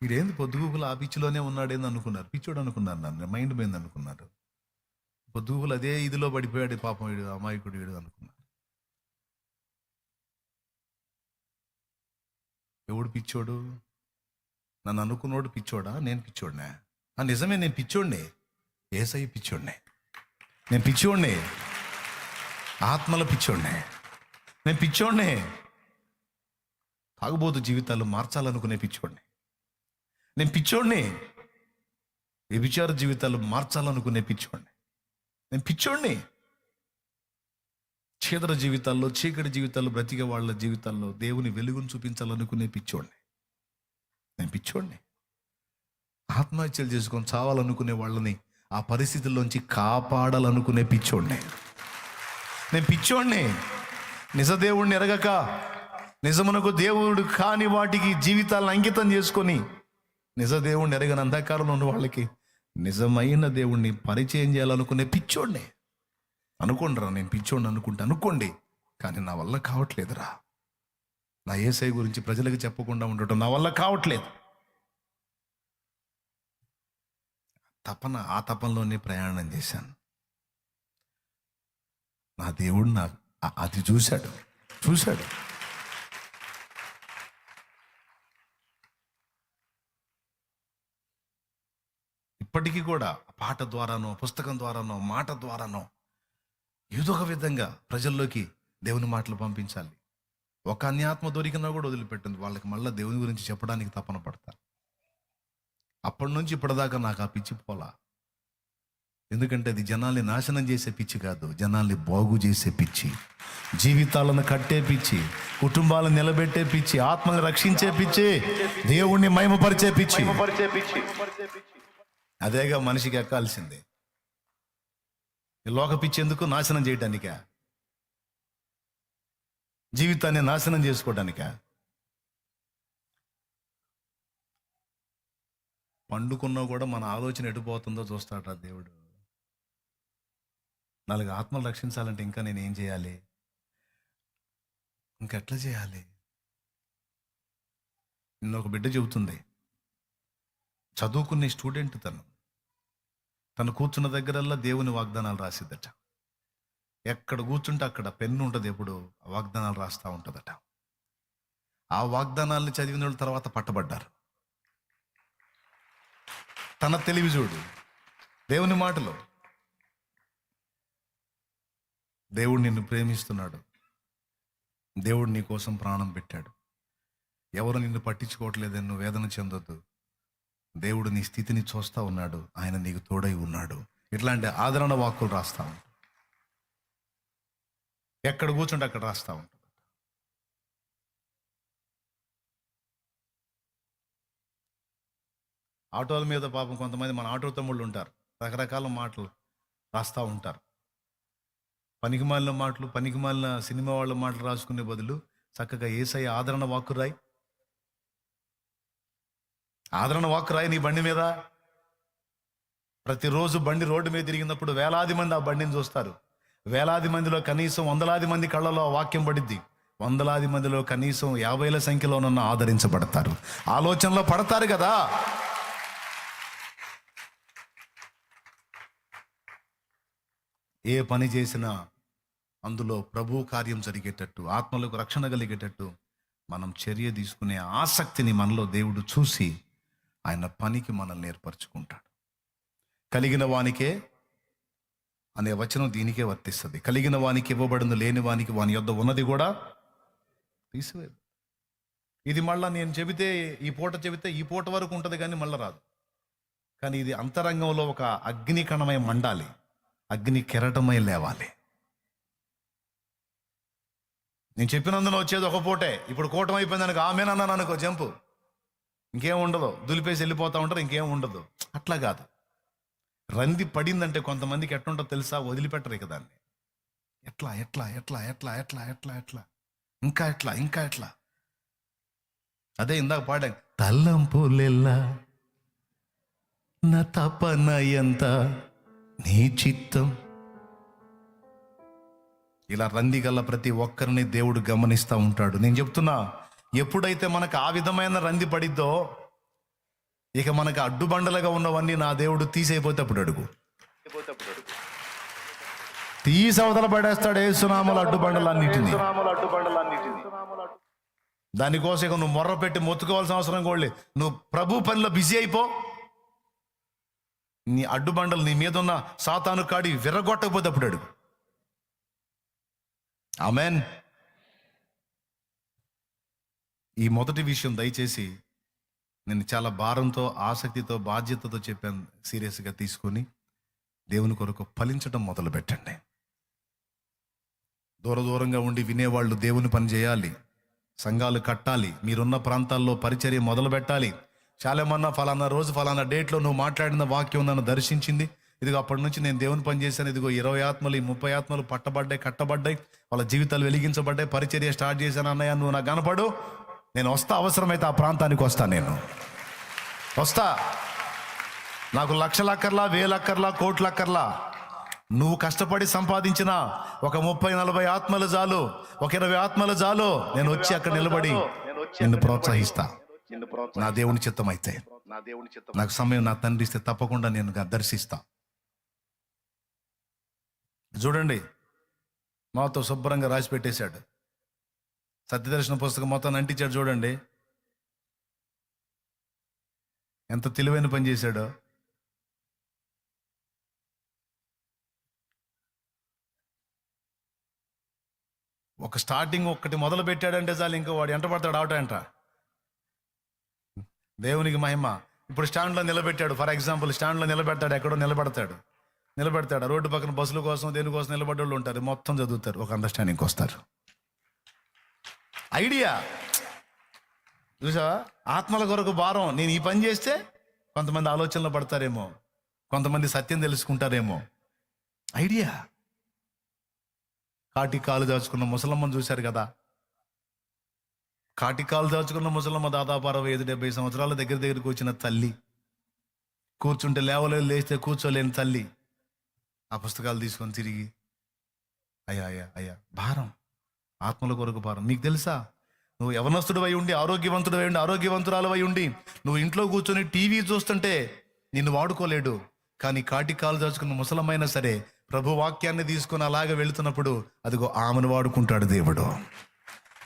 వీడేంది పొద్దుగూకులు ఆ పిచ్చిలోనే ఉన్నాడేంది అనుకున్నారు. పిచ్చోడు అనుకున్నారు, నన్ను మైండ్ పోయింది అనుకున్నారు. పొద్దుగూకులు అదే ఇదిలో పడిపోయాడు పాపం, వీడు అమాయకుడు వీడు అనుకున్నారు. ఎవడు పిచ్చోడు? నన్ను అనుకున్నోడు పిచ్చోడా? నేను పిచ్చోడినా? నిజమే, నేను పిచ్చోడినే. ఏసై పిచ్చోడినే. నేను పిచ్చోడినే, ఆత్మల పిచ్చోడినే. నేను పిచ్చోడినే, తాగుబోతు జీవితాలు మార్చాలనుకునే పిచ్చోడిని. నేను పిచ్చోడిని, వ్యభిచార జీవితాలు మార్చాలనుకునే పిచ్చోడిని. నేను పిచ్చోడిని, చీదర జీవితాల్లో, చీకటి జీవితాల్లో బ్రతికే వాళ్ళ జీవితాల్లో దేవుని వెలుగును చూపించాలనుకునే పిచ్చోడిని. నేను పిచ్చోడిని, ఆత్మహత్యలు చేసుకొని చావాలనుకునే వాళ్ళని ఆ పరిస్థితుల్లోంచి కాపాడాలనుకునే పిచ్చోడిని. నేను పిచ్చోడిని, నిజదేవుడిని ఎరగక నిజమునకు దేవుడు కాని వాటికి జీవితాలను అంకితం చేసుకొని నిజదేవుడిని ఎరగని అంధకారంలో ఉన్న వాళ్ళకి నిజమైన దేవుణ్ణి పరిచయం చేయాలనుకునే పిచ్చోడిని. అనుకోండిరా, నేను పిచ్చోడిని అనుకోండి, కానీ నా వల్ల కావట్లేదురా. నా యేసయ్య గురించి ప్రజలకు చెప్పకుండా ఉండటం నా వల్ల కావట్లేదు. ఆ తపనలోనే ప్రయాణం చేశాను. నా దేవుడు అది చూశాడు. ఇప్పటికీ కూడా పాట ద్వారానో, పుస్తకం ద్వారానో, మాట ద్వారానో ఏదో ఒక విధంగా ప్రజల్లోకి దేవుని మాటలు పంపించాలి. ఒక అన్యాత్మ దొరికినా కూడా వదిలిపెట్టింది, వాళ్ళకి మళ్ళీ దేవుని గురించి చెప్పడానికి తపన పడతారు. అప్పటి నుంచి ఇప్పటిదాకా నాకు ఆ పిచ్చి పోలా. ఎందుకంటే అది జనాల్ని నాశనం చేసే పిచ్చి కాదు, జనాల్ని బాగు చేసే పిచ్చి, జీవితాలను కట్టే పిచ్చి, కుటుంబాలను నిలబెట్టే పిచ్చి, ఆత్మలను రక్షించే పిచ్చి, దేవుణ్ణి మహిమపరిచే పిచ్చి. అదేగా మనిషికి ఎక్కాల్సిందే. ఈ లోక పిచ్చి ఎందుకు? నాశనం చేయటానికా? జీవితాన్ని నాశనం చేసుకోవటానికా? పండుకున్నా కూడా మన ఆలోచన ఎటుపోతుందో చూస్తాడు ఆ దేవుడు. 4 ఆత్మలు రక్షించాలంటే ఇంకా నేను ఏం చేయాలి? ఇంకెట్లా చేయాలి? నిన్న ఒక బిడ్డ చెబుతుంది, చదువుకునే స్టూడెంట్ తను కూర్చున్న దగ్గరల్లా దేవుని వాగ్దానాలు రాసిద్దట. ఎక్కడ కూర్చుంటే అక్కడ పెన్ను ఉంటుంది, ఎప్పుడు వాగ్దానాలు రాస్తూ ఉంటుందట. ఆ వాగ్దానాలను చదివిన వాళ్ళ తర్వాత పట్టబడ్డారు. తన తెలివి చూడు, దేవుని మాటలో. దేవుడు నిన్ను ప్రేమిస్తున్నాడు, దేవుడు నీ కోసం ప్రాణం పెట్టాడు. ఎవరు నిన్ను పట్టించుకోవట్లేదని నువ్వు వేదన చెందొద్దు. దేవుడు నీ స్థితిని చూస్తూ ఉన్నాడు, ఆయన నీకు తోడై ఉన్నాడు. ఇట్లాంటి ఆదరణ వాక్కులు రాస్తా ఉంటాడు. ఎక్కడ కూర్చుంటే అక్కడ రాస్తా ఉంటాడు. ఆటోల మీద పాపం కొంతమంది మన ఆటో తమ్ముళ్ళు ఉంటారు, రకరకాల మాటలు రాస్తూ ఉంటారు. పనికిమాలిన మాటలు, పనికిమాలిన సినిమా వాళ్ళ మాటలు రాసుకునే బదులు చక్కగా యేసయ్య ఆదరణ వాక్కు రాయి. ఆదరణ వాక్కు రాయి నీ బండి మీద. ప్రతిరోజు బండి రోడ్డు మీద తిరిగినప్పుడు వేలాది మంది ఆ బండిని చూస్తారు. వేలాది మందిలో కనీసం 100లాది మంది కళ్ళలో వాక్యం పడిద్ది. 100లాది మందిలో కనీసం 50ల సంఖ్యలోనన్న ఆదరించబడతారు, ఆలోచనలో పడతారు కదా. ఏ పని చేసినా అందులో ప్రభు కార్యం జరిగేటట్టు, ఆత్మలకు రక్షణ కలిగేటట్టు మనం చర్య తీసుకునే ఆసక్తిని మనలో దేవుడు చూసి ఆయన పనికి మనల్ని ఏర్పరచుకుంటాడు. కలిగిన వానికే అనే వచనం దీనికే వర్తిస్తుంది. కలిగిన వానికి ఇవ్వబడింది, లేని వానికి వాని యొద్ద ఉన్నది కూడా తీసివేదు. ఇది మళ్ళీ నేను చెబితే ఈ పూట వరకు ఉంటుంది, కానీ మళ్ళీ రాదు. కానీ ఇది అంతరంగంలో ఒక అగ్ని కణమై మండాలి, అగ్ని కెరటమై లేవాలి. నేను చెప్పినందున వచ్చేది ఒక పూటే. ఇప్పుడు కూటం అయిపోయింది అనుకో, ఆమెనన్నాను అనుకో, జంపు, ఇంకేం ఉండదు, దులిపేసి వెళ్ళిపోతూ ఉంటారు, ఇంకేం ఉండదు. అట్లా కాదు. రంది పడిందంటే కొంతమందికి ఎట్లుంటుందో తెలుసా? వదిలిపెట్టరు ఇక దాన్ని. ఎట్లా ఎట్లా ఎట్లా ఎట్లా ఎట్లా ఎట్లా ఎట్లా ఇంకా ఎట్లా ఇంకా ఎట్లా. అదే ఇందాక పాడా, తల్లంపులెల్లా నా తపన ఎంత నీ చిత్తం. ఇలా రంది గల ప్రతి ఒక్కరిని దేవుడు గమనిస్తూ ఉంటాడు. నేను చెప్తున్నా, ఎప్పుడైతే మనకు ఆ విధమైన రంది పడిద్దో ఇక మనకు అడ్డుబండలుగా ఉన్నవన్నీ నా దేవుడు తీసేయపోతే అప్పుడు అడుగు. తీసి అవతల పడేస్తాడు యేసునామముల అడ్డుబండలన్నిటిని. దానికోసం ఇక నువ్వు మొర్ర పెట్టి మొత్తుకోవాల్సిన అవసరం కూడా లేదు. నువ్వు ప్రభు పనిలో బిజీ అయిపో. నీ అడ్డుబండలు నీ మీద ఉన్న సాతాను కాడి విర్రగొట్టకపోతే అప్పుడు అడుగు. ఆమెన్. ఈ మొదటి విషయం దయచేసి నేను చాలా భారంతో, ఆసక్తితో, బాధ్యతతో చెప్పాను. సీరియస్గా తీసుకొని దేవుని కొరకు ఫలించడం మొదలు పెట్టండి. దూరంగా ఉండి వినేవాళ్ళు దేవుని పని చేయాలి, సంఘాలు కట్టాలి, మీరున్న ప్రాంతాల్లో పరిచర్య మొదలు పెట్టాలి. చాలామన్నా ఫలానా రోజు ఫలానా డేట్లో నువ్వు మాట్లాడిన వాక్యం నన్ను దర్శించింది, ఇదిగో అప్పటి నుంచి నేను దేవుని పని చేశాను, ఇదిగో 20 ఆత్మలు 30 ఆత్మలు పట్టబడ్డాయి, కట్టబడ్డాయి, వాళ్ళ జీవితాలు వెలిగించబడ్డాయి, పరిచర్య స్టార్ట్ చేశాను అన్నయ్య, నువ్వు నాకు కనపడు, నేను వస్తా, అవసరమైతే ఆ ప్రాంతానికి వస్తా, నేను వస్తా. నాకు లక్షలక్కర్లా, వేలక్కర్లా, కోట్లక్కర్లా. నువ్వు కష్టపడి సంపాదించిన ఒక 30-40 ఆత్మలు చాలు, ఒక 20 ఆత్మలు చాలు. నేను వచ్చి అక్కడ నిలబడి నిన్ను ప్రోత్సహిస్తా. నా దేవుని చిత్తం అయితే, నాకు సమయం నా తండ్రి ఇస్తే తప్పకుండా నేను దర్శిస్తా. చూడండి, మాతో శుభ్రంగా రాసి పెట్టేశాడు. సత్యదర్శన పుస్తకం మొత్తం అంటించాడు. చూడండి ఎంత తెలివైన పని చేశాడో. ఒక స్టార్టింగ్ ఒక్కటి మొదలు పెట్టాడంటే చాలు, ఇంకో వాడు ఎంట పడతాడు, అవుట ఎంట. దేవునికి మహిమ. ఇప్పుడు స్టాండ్లో నిలబెట్టాడు, ఫర్ ఎగ్జాంపుల్ స్టాండ్లో నిలబెడతాడు, ఎక్కడో నిలబెడతాడు. రోడ్డు పక్కన బస్సుల కోసం దేనికోసం నిలబడ్డ వాళ్ళు ఉంటారు, మొత్తం చదువుతారు, ఒక అండర్స్టాండింగ్కి వస్తారు. ఐడియా చూసా, ఆత్మల కొరకు భారం. నేను ఈ పని చేస్తే కొంతమంది ఆలోచనలు పడతారేమో, కొంతమంది సత్యం తెలుసుకుంటారేమో. ఐడియా. కాటికాలు దాచుకున్న ముసలమ్మను చూశారు కదా. కాటికాలు దాచుకున్న ముసలమ్మ దాదాపు 65-70 సంవత్సరాల దగ్గరికి వచ్చిన తల్లి. కూర్చుంటే లేవలేదు, లేస్తే కూర్చోలేని తల్లి. ఆ పుస్తకాలు తీసుకొని తిరిగి, అయ్యా భారం, ఆత్మల కొరకు భారం. నీకు తెలుసా, నువ్వు యవనస్తుడు అయి ఉండి, ఆరోగ్యవంతుడు అయి ఉండి, ఆరోగ్యవంతురాలు అయి ఉండి, నువ్వు ఇంట్లో కూర్చొని టీవీ చూస్తుంటే నిన్ను వాడుకోలేడు. కానీ కాటికాలు దాచుకున్న ముసలమైనా సరే ప్రభు వాక్యాన్ని తీసుకొని అలాగే వెళుతున్నప్పుడు అదిగో ఆమెను వాడుకుంటాడు దేవుడు.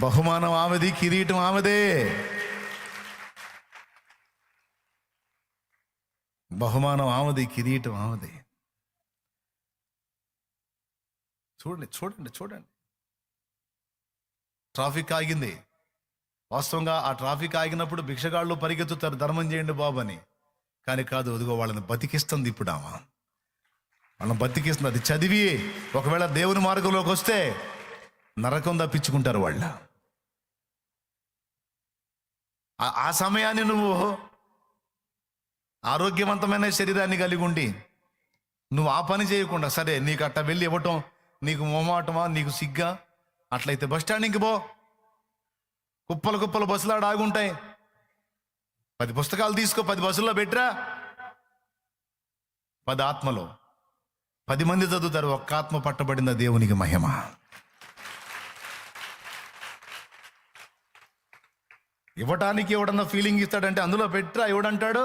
బహుమానం ఆమెది, కిరీటం ఆమెదే. బహుమానం ఆమెది, కిరీటం ఆమెదే. చూడండి. ట్రాఫిక్ ఆగింది. వాస్తవంగా ఆ ట్రాఫిక్ ఆగినప్పుడు భిక్షగాళ్ళు పరిగెత్తుతారు, ధర్మం చేయండి బాబు అని. కానీ కాదు, అదిగో వాళ్ళని బతికిస్తుంది. ఇప్పుడు వాళ్ళని బతికిస్తుంది. అది చదివి ఒకవేళ దేవుని మార్గంలోకి వస్తే నరకం తప్పించుకుంటారు వాళ్ళు. ఆ సమయాన్ని నువ్వు ఆరోగ్యవంతమైన శరీరాన్ని కలిగి ఉండి నువ్వు ఆ పని చేయకుండా, సరే నీకు అట్ట వెళ్ళి ఇవ్వటం నీకు మొహమాటమా, నీకు సిగ్గా, అట్లయితే బస్ స్టాండింగ్కి పో. కుప్పలు బస్సులాడు ఆగుంటాయి. 10 పుస్తకాలు తీసుకో, 10 బస్సుల్లో పెట్టరా. 10 ఆత్మలు 10 మంది చదువుతారు, ఒక్క ఆత్మ పట్టబడింద. దేవునికి మహిమ. ఇవ్వటానికి ఎవడన్నా ఫీలింగ్ ఇస్తాడంటే అందులో పెట్టరా, ఎవడంటాడు.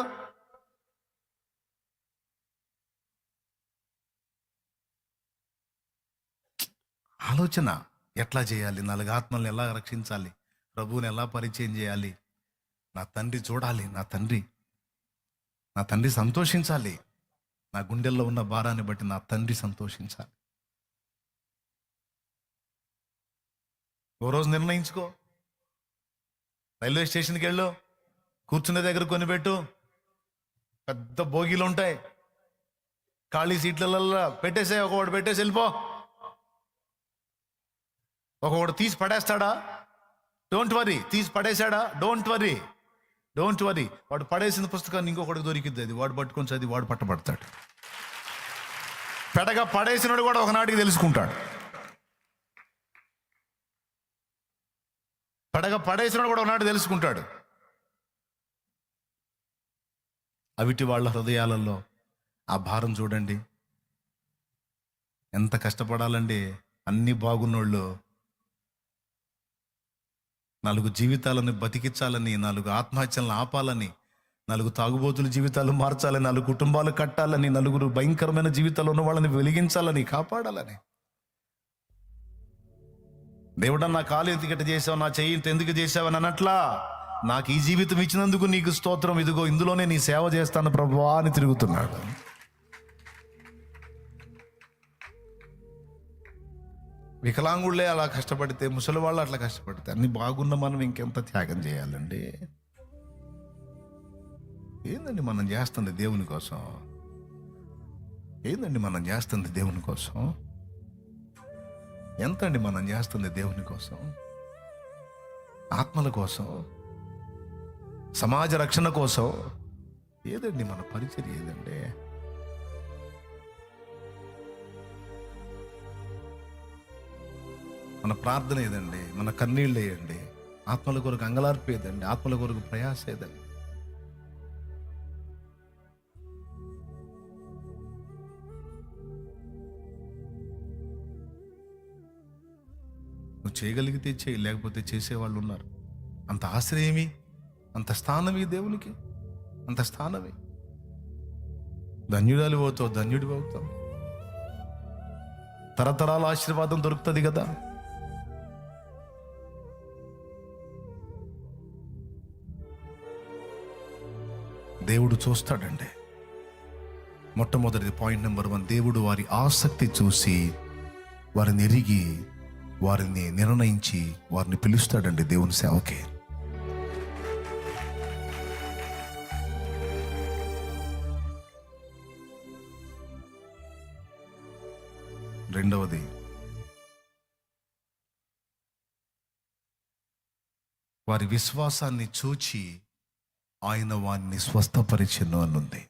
ఆలోచన ఎట్లా చేయాలి, 4 ఆత్మల్ని ఎలా రక్షించాలి, ప్రభువుని ఎలా పరిచయం చేయాలి, నా తండ్రి చూడాలి, నా తండ్రి సంతోషించాలి, నా గుండెల్లో ఉన్న భారాన్ని బట్టి నా తండ్రి సంతోషించాలి. ఓ రోజు నిర్ణయించుకో, రైల్వే స్టేషన్కి వెళ్ళు, కూర్చునే దగ్గర కొనిపెట్టు. పెద్ద బోగీలు ఉంటాయి, ఖాళీ సీట్లలో పెట్టేసే, ఒకవాడు పెట్టేసి వెళ్ళిపో. ఒకవాడు తీసి పడేస్తాడా, డోంట్ వరీ. తీసి పడేశాడా, డోంట్ వరీ. వాడు పడేసిన పుస్తకాన్ని ఇంకొకటి దొరికిద్ది, అది వాడు పట్టుకొని చదివి వాడు పట్టబడతాడు. పెడగా పడేసినాడు కూడా ఒకనాటికి తెలుసుకుంటాడు. అవిటి వాళ్ళ హృదయాలలో ఆ భారం చూడండి. ఎంత కష్టపడాలండి. అన్ని బాగున్నోళ్ళు 4 జీవితాలను బతికించాలని, 4 ఆత్మహత్యలను ఆపాలని, నలుగురు తాగుబోతుల జీవితాలు మార్చాలని, నలుగురు కుటుంబాలు కట్టాలని, నలుగురు భయంకరమైన జీవితాలు ఉన్న వాళ్ళని వెలిగించాలని, కాపాడాలని. దేవుడా, నా కాలు ఎందుకు చేసావు, నా చెయ్యి ఎందుకు చేసావని అన్నట్లా, నాకు ఈ జీవితం ఇచ్చినందుకు నీకు స్తోత్రం, ఇదిగో ఇందులోనే నీ సేవ చేస్తాను ప్రభువా అని తిరుగుతున్నాడు. వికలాంగుళ్ళే అలా కష్టపడితే, ముసలి వాళ్ళు అట్లా కష్టపడితే, అన్ని బాగున్న మనం ఇంకెంత త్యాగం చేయాలండి? ఏందండి మనం చేస్తుంది దేవుని కోసం? ఏందండి మనం చేస్తుంది దేవుని కోసం? ఎంతండి మనం చేస్తుంది దేవుని కోసం? ఆత్మల కోసం, సమాజ రక్షణ కోసం. ఏదండి మన పరిచర్య? ఏదండి? మన ప్రార్థన ఏదండి? మన కన్నీళ్ళు వేయండి. ఆత్మల కొరకు అంగలార్పు ఏదండి? ఆత్మల కొరకు ప్రయాస ఏదండి? నువ్వు చేయగలిగితే చేయి, లేకపోతే చేసేవాళ్ళు ఉన్నారు. అంత ఆశ్రయమి, అంత స్థానమి దేవునికి, అంత స్థానమే. ధన్యుడాలు అవుతావు, ధన్యుడి అవుతావు. తరతరాల ఆశీర్వాదం దొరుకుతుంది కదా. దేవుడు చూస్తాడండి. మొట్టమొదటి పాయింట్ నెంబర్ 1, దేవుడు వారి ఆసక్తి చూసి వారిని ఎరిగి వారిని నిర్ణయించి వారిని పిలుస్తాడండి దేవుని సేవకి. రెండవది, వారి విశ్వాసాన్ని చూచి ఆయన వారిని స్వస్థపరిచెను అనుంది.